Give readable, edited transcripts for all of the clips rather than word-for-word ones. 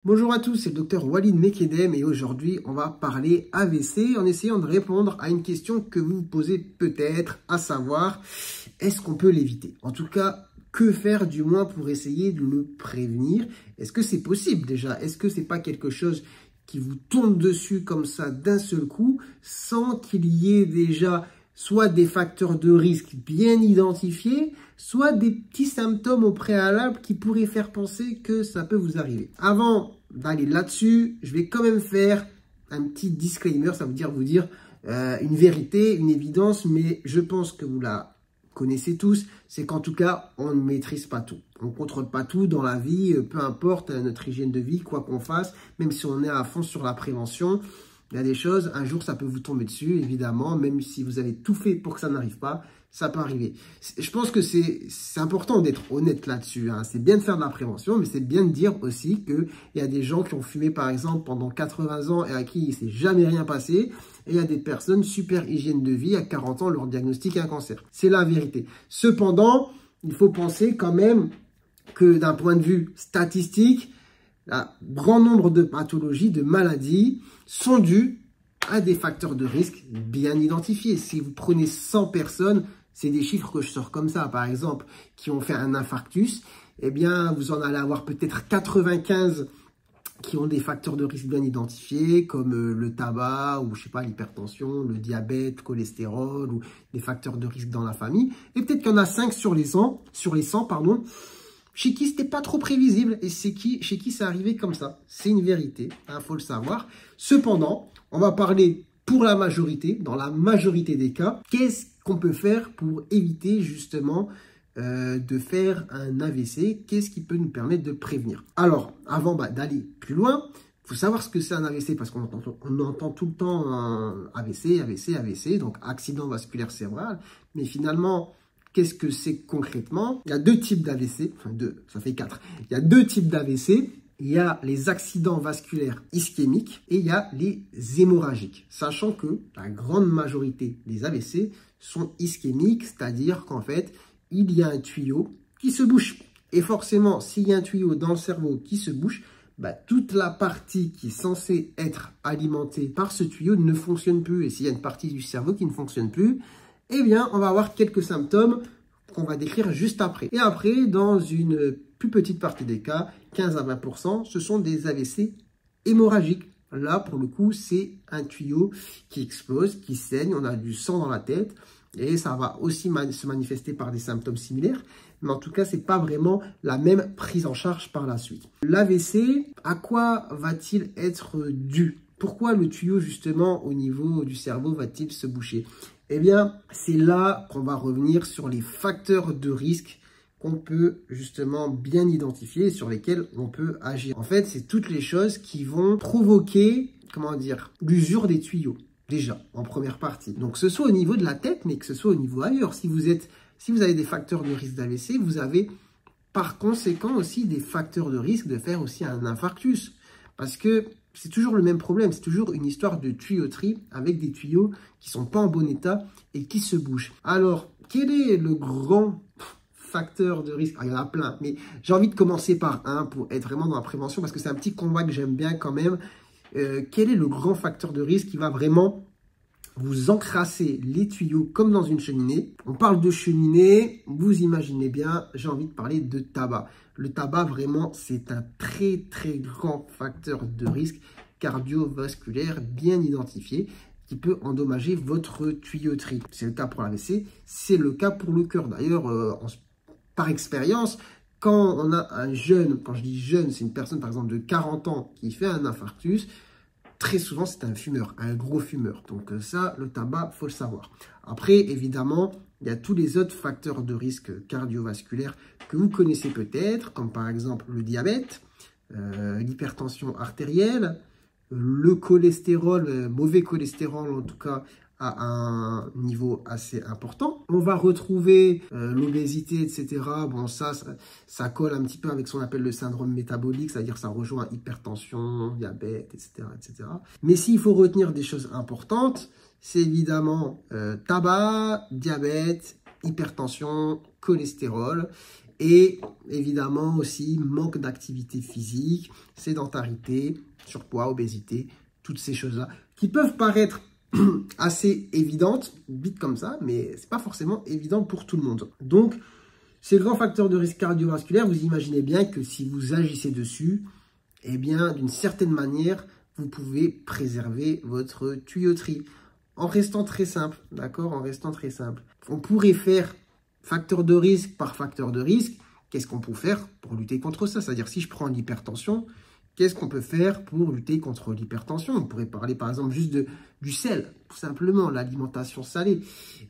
Bonjour à tous, c'est le docteur Walid Mekedem et aujourd'hui on va parler AVC en essayant de répondre à une question que vous vous posez peut-être, à savoir est-ce qu'on peut l'éviter? En tout cas, que faire du moins pour essayer de le prévenir? Est-ce que c'est possible déjà? Est-ce que c'est pas quelque chose qui vous tombe dessus comme ça d'un seul coup sans qu'il y ait déjà soit des facteurs de risque bien identifiés, soit des petits symptômes au préalable qui pourraient faire penser que ça peut vous arriver. Avant d'aller là-dessus, je vais quand même faire un petit disclaimer, ça veut dire vous dire une vérité, une évidence, mais je pense que vous la connaissez tous, c'est qu'en tout cas, on ne maîtrise pas tout. On ne contrôle pas tout dans la vie, peu importe notre hygiène de vie, quoi qu'on fasse, même si on est à fond sur la prévention. Il y a des choses, un jour, ça peut vous tomber dessus, évidemment, même si vous avez tout fait pour que ça n'arrive pas, ça peut arriver. Je pense que c'est important d'être honnête là-dessus, hein. C'est bien de faire de la prévention, mais c'est bien de dire aussi qu'il y a des gens qui ont fumé, par exemple, pendant 80 ans et à qui il ne s'est jamais rien passé. Et il y a des personnes, super hygiène de vie, à 40 ans, leur diagnostic un cancer. C'est la vérité. Cependant, il faut penser quand même que d'un point de vue statistique, un grand nombre de pathologies, de maladies sont dues à des facteurs de risque bien identifiés. Si vous prenez 100 personnes, c'est des chiffres que je sors comme ça, par exemple, qui ont fait un infarctus, eh bien, vous en allez avoir peut-être 95 qui ont des facteurs de risque bien identifiés, comme le tabac, ou je sais pas, l'hypertension, le diabète, le cholestérol, ou des facteurs de risque dans la famille. Et peut-être qu'il y en a 5 sur les 100, pardon, chez qui c'était pas trop prévisible et chez qui c'est arrivé comme ça. C'est une vérité, hein, faut le savoir. Cependant, on va parler pour la majorité, dans la majorité des cas, qu'est-ce qu'on peut faire pour éviter justement de faire un AVC? Qu'est-ce qui peut nous permettre de prévenir? Alors, avant d'aller plus loin, il faut savoir ce que c'est un AVC parce qu'on entend tout le temps un AVC, donc accident vasculaire cérébral, mais finalement, qu'est-ce que c'est concrètement? Il y a deux types d'AVC, enfin deux, ça fait 4. Il y a deux types d'AVC. Il y a les accidents vasculaires ischémiques et il y a les hémorragiques. Sachant que la grande majorité des AVC sont ischémiques, c'est-à-dire qu'en fait, il y a un tuyau qui se bouche. Et forcément, s'il y a un tuyau dans le cerveau qui se bouche, toute la partie qui est censée être alimentée par ce tuyau ne fonctionne plus. Et s'il y a une partie du cerveau qui ne fonctionne plus, eh bien, on va avoir quelques symptômes qu'on va décrire juste après. Et après, dans une plus petite partie des cas, 15 à 20%, ce sont des AVC hémorragiques. Là, pour le coup, c'est un tuyau qui explose, qui saigne, on a du sang dans la tête, et ça va aussi se manifester par des symptômes similaires. Mais en tout cas, ce n'est pas vraiment la même prise en charge par la suite. L'AVC, à quoi va-t-il être dû? Pourquoi le tuyau, justement, au niveau du cerveau, va-t-il se boucher? Eh bien, c'est là qu'on va revenir sur les facteurs de risque qu'on peut justement bien identifier et sur lesquels on peut agir. En fait, c'est toutes les choses qui vont provoquer, comment dire, l'usure des tuyaux, déjà, en première partie. Donc, que ce soit au niveau de la tête, mais que ce soit au niveau ailleurs. Si vous avez des facteurs de risque d'AVC, vous avez par conséquent aussi des facteurs de risque de faire aussi un infarctus. Parce que c'est toujours le même problème, c'est toujours une histoire de tuyauterie avec des tuyaux qui ne sont pas en bon état et qui se bougent. Alors, quel est le grand facteur de risque? Il y en a plein, mais j'ai envie de commencer par un pour être vraiment dans la prévention parce que c'est un petit combat que j'aime bien quand même. Quel est le grand facteur de risque qui va vraiment vous encrasser les tuyaux comme dans une cheminée? On parle de cheminée, vous imaginez bien, j'ai envie de parler de tabac. Le tabac, vraiment, c'est un très, très grand facteur de risque cardiovasculaire bien identifié qui peut endommager votre tuyauterie. C'est le cas pour l'AVC, c'est le cas pour le cœur. D'ailleurs, par expérience, quand on a un jeune, quand je dis jeune, c'est une personne par exemple de 40 ans qui fait un infarctus, très souvent, c'est un fumeur, un gros fumeur. Donc ça, le tabac, il faut le savoir. Après, évidemment, il y a tous les autres facteurs de risque cardiovasculaire que vous connaissez peut-être, comme par exemple le diabète, l'hypertension artérielle, le cholestérol, mauvais cholestérol en tout cas, à un niveau assez important. On va retrouver l'obésité, etc. Bon, ça colle un petit peu avec ce qu'on appelle le syndrome métabolique, c'est-à-dire ça rejoint hypertension, diabète, etc., etc. Mais s'il faut retenir des choses importantes, c'est évidemment tabac, diabète, hypertension, cholestérol. Et évidemment aussi, manque d'activité physique, sédentarité, surpoids, obésité, toutes ces choses-là qui peuvent paraître assez évidentes, vite comme ça, mais c'est pas forcément évident pour tout le monde. Donc, ces grands facteurs de risque cardiovasculaire, vous imaginez bien que si vous agissez dessus, eh bien, d'une certaine manière, vous pouvez préserver votre tuyauterie en restant très simple, d'accord? En restant très simple. On pourrait faire facteur de risque par facteur de risque. Qu'est-ce qu'on peut faire pour lutter contre ça? C'est-à-dire, si je prends l'hypertension, qu'est-ce qu'on peut faire pour lutter contre l'hypertension? On pourrait parler par exemple juste du sel, tout simplement, l'alimentation salée.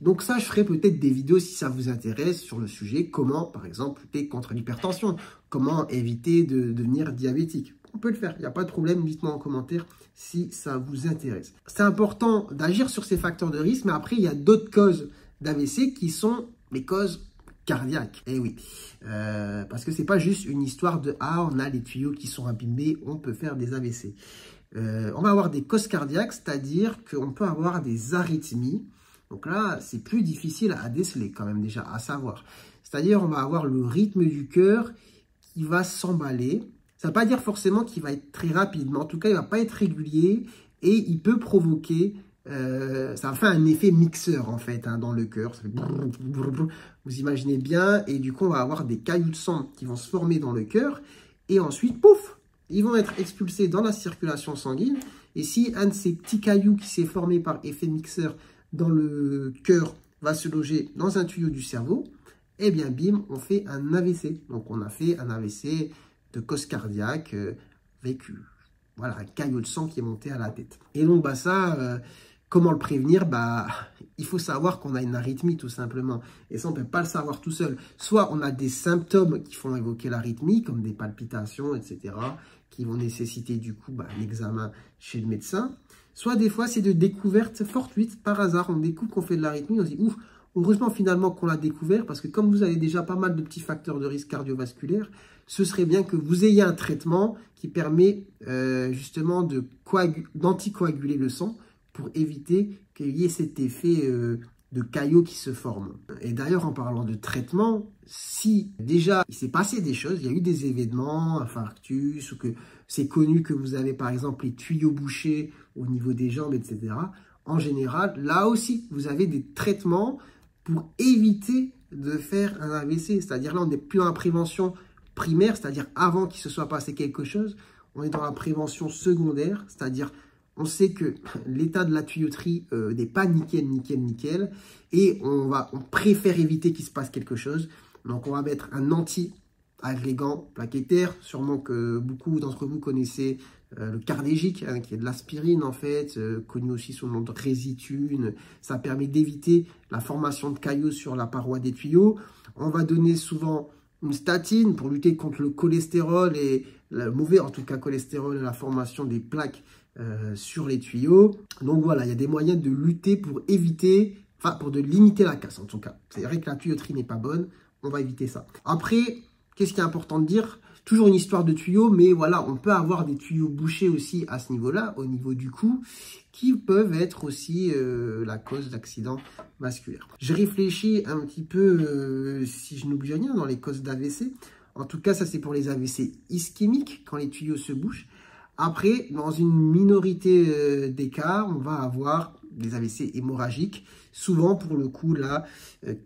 Donc ça, je ferai peut-être des vidéos si ça vous intéresse sur le sujet, comment par exemple lutter contre l'hypertension, comment éviter de devenir diabétique. On peut le faire, il n'y a pas de problème, dites-moi en commentaire si ça vous intéresse. C'est important d'agir sur ces facteurs de risque, mais après il y a d'autres causes d'AVC qui sont les causes cardiaque. Eh oui, parce que c'est pas juste une histoire de « Ah, on a les tuyaux qui sont abîmés, on peut faire des AVC ». On va avoir des causes cardiaques, c'est-à-dire qu'on peut avoir des arythmies. Donc là, c'est plus difficile à déceler quand même déjà, à savoir. C'est-à-dire on va avoir le rythme du cœur qui va s'emballer. Ça ne veut pas dire forcément qu'il va être très rapide, mais en tout cas, il ne va pas être régulier et il peut provoquer... ça fait un effet mixeur en fait dans le cœur. Vous imaginez bien, et du coup on va avoir des cailloux de sang qui vont se former dans le cœur et ensuite pouf, ils vont être expulsés dans la circulation sanguine. Et si un de ces petits cailloux qui s'est formé par effet mixeur dans le cœur va se loger dans un tuyau du cerveau, et bien bim, on fait un AVC. Donc on a fait un AVC de cause cardiaque avec voilà, un caillot de sang qui est monté à la tête. Et donc ça, comment le prévenir? Il faut savoir qu'on a une arythmie tout simplement. Et ça, on ne peut pas le savoir tout seul. Soit on a des symptômes qui font évoquer l'arythmie, comme des palpitations, etc., qui vont nécessiter du coup un examen chez le médecin. Soit des fois, c'est de découvertes fortuites, par hasard. On découvre qu'on fait de l'arythmie, on se dit ouf, heureusement finalement qu'on l'a découvert, parce que comme vous avez déjà pas mal de petits facteurs de risque cardiovasculaire, ce serait bien que vous ayez un traitement qui permet justement d'anticoaguler le sang pour éviter qu'il y ait cet effet de caillots qui se forment. Et d'ailleurs, en parlant de traitement, si déjà il s'est passé des choses, il y a eu des événements, infarctus, ou que c'est connu que vous avez par exemple les tuyaux bouchés au niveau des jambes, etc., en général, là aussi, vous avez des traitements pour éviter de faire un AVC. C'est-à-dire là, on n'est plus dans la prévention primaire, c'est-à-dire avant qu'il se soit passé quelque chose. On est dans la prévention secondaire, c'est-à-dire on sait que l'état de la tuyauterie n'est pas nickel, et on préfère éviter qu'il se passe quelque chose. Donc on va mettre un anti-agrégant plaquettaire, sûrement que beaucoup d'entre vous connaissez le Cardégique, qui est de l'aspirine en fait, connu aussi sous le nom de Résitune. Ça permet d'éviter la formation de caillots sur la paroi des tuyaux. On va donner souvent une statine pour lutter contre le cholestérol et le mauvais, en tout cas cholestérol, et la formation des plaques sur les tuyaux. Donc voilà, il y a des moyens de lutter pour éviter, pour de limiter la casse en tout cas. C'est vrai que la tuyauterie n'est pas bonne, on va éviter ça. Après, qu'est-ce qui est important de dire? Toujours une histoire de tuyaux, mais voilà, on peut avoir des tuyaux bouchés aussi à ce niveau-là, au niveau du cou, qui peuvent être aussi la cause d'accidents vasculaires. Je réfléchis un petit peu, si je n'oublie rien, dans les causes d'AVC. En tout cas, ça c'est pour les AVC ischémiques, quand les tuyaux se bouchent. Après, dans une minorité des cas, on va avoir des AVC hémorragiques, souvent pour le coup là,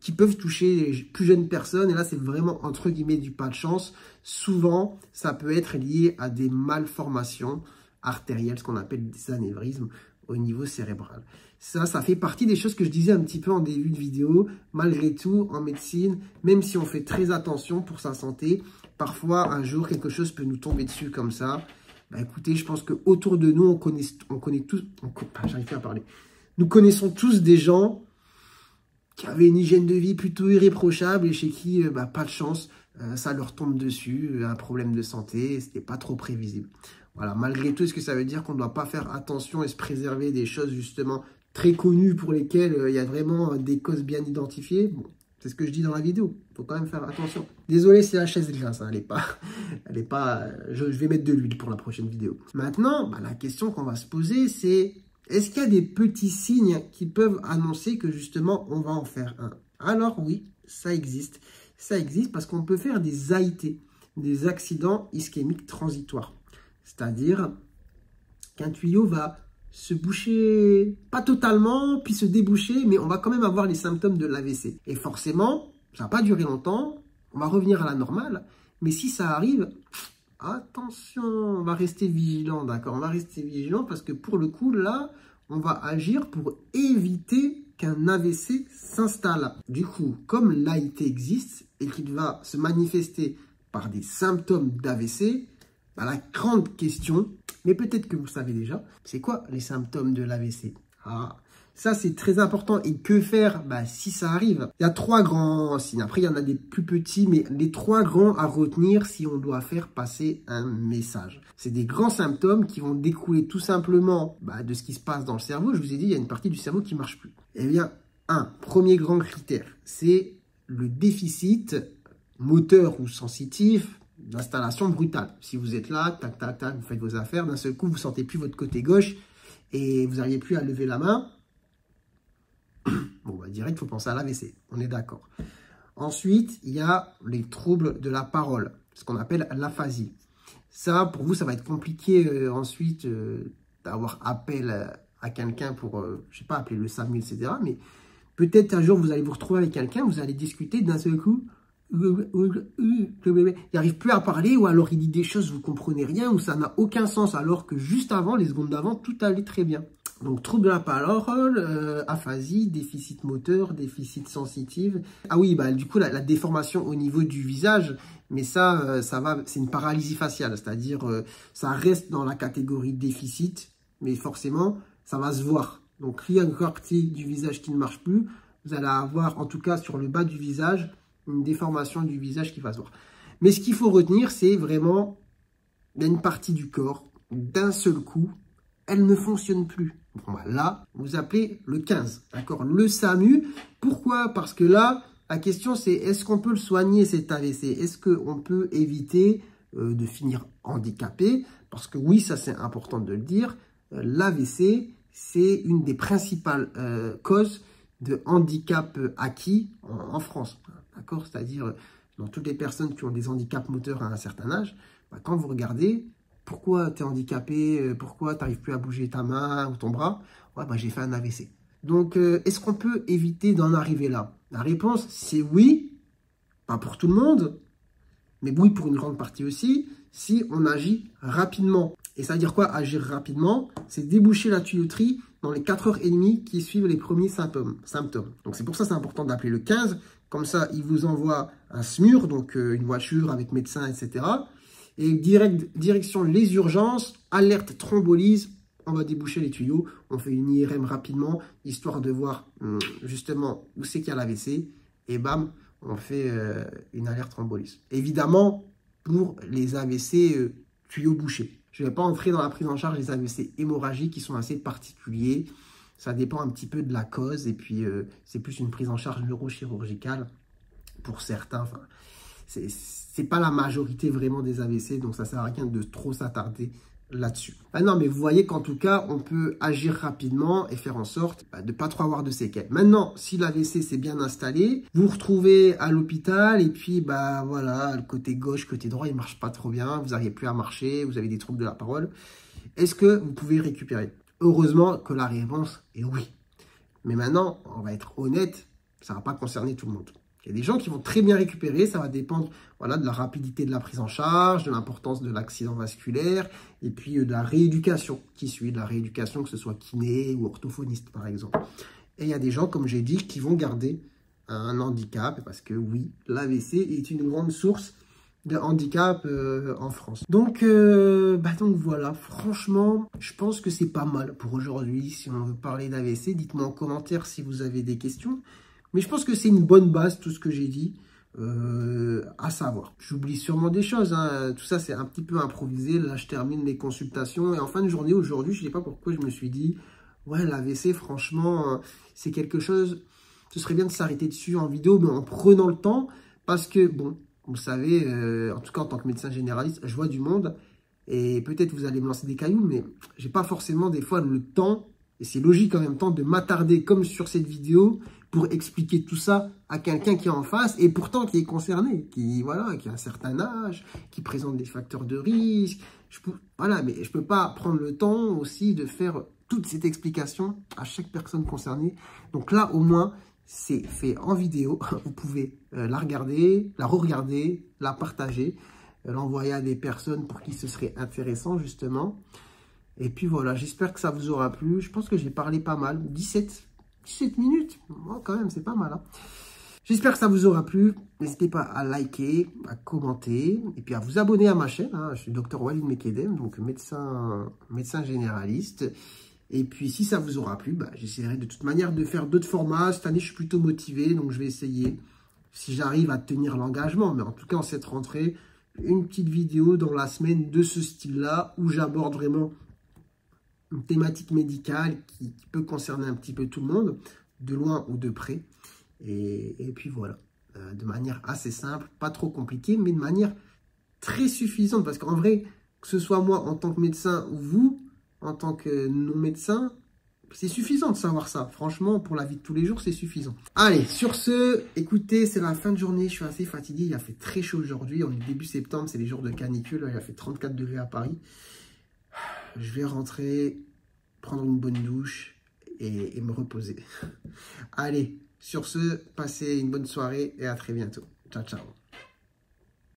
qui peuvent toucher les plus jeunes personnes. Et là, c'est vraiment entre guillemets du pas de chance. Souvent, ça peut être lié à des malformations artérielles, ce qu'on appelle des anévrismes au niveau cérébral. Ça fait partie des choses que je disais un petit peu en début de vidéo. Malgré tout, en médecine, même si on fait très attention pour sa santé, parfois un jour quelque chose peut nous tomber dessus comme ça. Écoutez, je pense qu'autour de nous, nous connaissons tous des gens qui avaient une hygiène de vie plutôt irréprochable et chez qui, pas de chance, ça leur tombe dessus, un problème de santé, c'était pas trop prévisible. Voilà, malgré tout, est-ce que ça veut dire qu'on ne doit pas faire attention et se préserver des choses justement très connues pour lesquelles il y a vraiment des causes bien identifiées? Bon, c'est ce que je dis dans la vidéo. Il faut quand même faire attention. Désolé, c'est la chaise grasse. Hein, elle est pas. Je vais mettre de l'huile pour la prochaine vidéo. Maintenant, la question qu'on va se poser, c'est est-ce qu'il y a des petits signes qui peuvent annoncer que justement on va en faire un? Alors oui, ça existe. Ça existe parce qu'on peut faire des AIT, des accidents ischémiques transitoires. C'est-à-dire qu'un tuyau va se boucher, pas totalement, puis se déboucher, mais on va quand même avoir les symptômes de l'AVC. Et forcément, ça va pas durer longtemps, on va revenir à la normale, mais si ça arrive, attention, on va rester vigilant, d'accord? On va rester vigilant parce que pour le coup, là, on va agir pour éviter qu'un AVC s'installe. Du coup, comme l'AIT existe et qu'il va se manifester par des symptômes d'AVC, bah, la grande question, mais peut-être que vous savez déjà, c'est quoi les symptômes de l'AVC? Ah, ça c'est très important. Et que faire bah, si ça arrive? Il y a 3 grands signes. Après, il y en a des plus petits, mais les 3 grands à retenir si on doit faire passer un message. C'est des grands symptômes qui vont découler tout simplement bah, de ce qui se passe dans le cerveau. Je vous ai dit, il y a une partie du cerveau qui ne marche plus. Eh bien, premier grand critère, c'est le déficit moteur ou sensitif d'installation brutale. Si vous êtes là, tac, tac, tac, vous faites vos affaires, d'un seul coup, vous ne sentez plus votre côté gauche et vous n'arrivez plus à lever la main, bon, bah, direct, il faut penser à l'AVC, on est d'accord. Ensuite, il y a les troubles de la parole, ce qu'on appelle l'aphasie. Ça, pour vous, ça va être compliqué ensuite d'avoir appel à quelqu'un pour, je sais pas, appeler le SAMU, etc. Mais peut-être un jour, vous allez vous retrouver avec quelqu'un, vous allez discuter, d'un seul coup, il n'arrive plus à parler, ou alors il dit des choses, vous ne comprenez rien, ou ça n'a aucun sens, alors que juste avant, les secondes d'avant, tout allait très bien. Donc, trouble de la parole, aphasie, déficit moteur, déficit sensitif. Ah oui, bah, du coup, la déformation au niveau du visage, mais ça va, c'est une paralysie faciale, c'est-à-dire ça reste dans la catégorie déficit, mais forcément, ça va se voir. Donc, il y a une partie du visage qui ne marche plus, vous allez avoir, en tout cas sur le bas du visage, une déformation du visage qui va se voir. Mais ce qu'il faut retenir, c'est vraiment, il y a une partie du corps, d'un seul coup, elle ne fonctionne plus. Bon, bah là, vous appelez le 15, d'accord? Le SAMU. Pourquoi? Parce que là, la question c'est, est-ce qu'on peut le soigner cet AVC? Est-ce qu'on peut éviter de finir handicapé? Parce que oui, ça c'est important de le dire, l'AVC, c'est une des principales causes de handicap acquis en France. D'accord? C'est-à-dire, dans toutes les personnes qui ont des handicaps moteurs à un certain âge, bah, quand vous regardez, pourquoi tu es handicapé, pourquoi tu n'arrives plus à bouger ta main ou ton bras? Ouais, bah, j'ai fait un AVC. Donc, est-ce qu'on peut éviter d'en arriver là? La réponse, c'est oui, pas pour tout le monde, mais oui pour une grande partie aussi, si on agit rapidement. Et ça veut dire quoi, agir rapidement? C'est déboucher la tuyauterie dans les 4h30 qui suivent les premiers symptômes. Donc, c'est pour ça que c'est important d'appeler le 15. Comme ça, il vous envoie un SMUR, donc une voiture avec médecin, etc. Et direction les urgences, alerte thrombolyse, on va déboucher les tuyaux, on fait une IRM rapidement, histoire de voir justement où c'est qu'il y a l'AVC, et bam, on fait une alerte thrombolyse. Évidemment, pour les AVC tuyaux bouchés. Je ne vais pas entrer dans la prise en charge des AVC hémorragiques qui sont assez particuliers. Ça dépend un petit peu de la cause, et puis c'est plus une prise en charge neurochirurgicale pour certains. Enfin, c'est pas la majorité vraiment des AVC, donc ça sert à rien de trop s'attarder là-dessus. Ah non, mais vous voyez qu'en tout cas, on peut agir rapidement et faire en sorte de ne pas trop avoir de séquelles. Maintenant, si l'AVC s'est bien installé, vous vous retrouvez à l'hôpital et puis, bah voilà, le côté gauche, côté droit, il marche pas trop bien, vous n'arrivez plus à marcher, vous avez des troubles de la parole. Est-ce que vous pouvez récupérer? Heureusement que la réponse est oui. Mais maintenant, on va être honnête, ça ne va pas concerner tout le monde. Il y a des gens qui vont très bien récupérer, ça va dépendre voilà, de la rapidité de la prise en charge, de l'importance de l'accident vasculaire, et puis de la rééducation qui suit, de la rééducation, que ce soit kiné ou orthophoniste par exemple. Et il y a des gens, comme j'ai dit, qui vont garder un handicap, parce que oui, l'AVC est une grande source de handicap en France. Donc voilà, franchement, je pense que c'est pas mal pour aujourd'hui. Si on veut parler d'AVC, dites-moi en commentaire si vous avez des questions. Mais je pense que c'est une bonne base, tout ce que j'ai dit, à savoir. J'oublie sûrement des choses, hein. Tout ça c'est un petit peu improvisé. Là, je termine les consultations et en fin de journée, aujourd'hui, je ne sais pas pourquoi je me suis dit, ouais, l'AVC, franchement, c'est quelque chose, ce serait bien de s'arrêter dessus en vidéo, mais en prenant le temps, parce que, bon, vous savez, en tout cas en tant que médecin généraliste, je vois du monde, et peut-être vous allez me lancer des cailloux, mais j'ai pas forcément des fois le temps Et c'est logique en même temps de m'attarder comme sur cette vidéo pour expliquer tout ça à quelqu'un qui est en face et pourtant qui est concerné, qui a un certain âge, qui présente des facteurs de risque. Voilà, mais je ne peux pas prendre le temps aussi de faire toute cette explication à chaque personne concernée. Donc là, au moins, c'est fait en vidéo. Vous pouvez la regarder, la re-regarder, la partager, l'envoyer à des personnes pour qui ce serait intéressant, justement. Et puis voilà, j'espère que ça vous aura plu. Je pense que j'ai parlé pas mal. 17 minutes. Oh, quand même, c'est pas mal. Hein. J'espère que ça vous aura plu. N'hésitez pas à liker, à commenter et puis à vous abonner à ma chaîne. Hein. Je suis Dr Walid Mekedem, donc médecin généraliste. Et puis, si ça vous aura plu, j'essaierai de toute manière de faire d'autres formats. Cette année, je suis plutôt motivé, donc je vais essayer, si j'arrive à tenir l'engagement. Mais en tout cas, en cette rentrée, une petite vidéo dans la semaine de ce style-là, où j'aborde vraiment une thématique médicale qui peut concerner un petit peu tout le monde, de loin ou de près. Et puis voilà, de manière assez simple, pas trop compliquée, mais de manière très suffisante. Parce qu'en vrai, que ce soit moi en tant que médecin ou vous, en tant que non-médecin, c'est suffisant de savoir ça. Franchement, pour la vie de tous les jours, c'est suffisant. Allez, sur ce, écoutez, c'est la fin de journée. Je suis assez fatigué. Il a fait très chaud aujourd'hui. On est début septembre, c'est les jours de canicule. Il a fait 34 degrés à Paris. Je vais rentrer, prendre une bonne douche et me reposer. Allez, sur ce, passez une bonne soirée et à très bientôt. Ciao, ciao.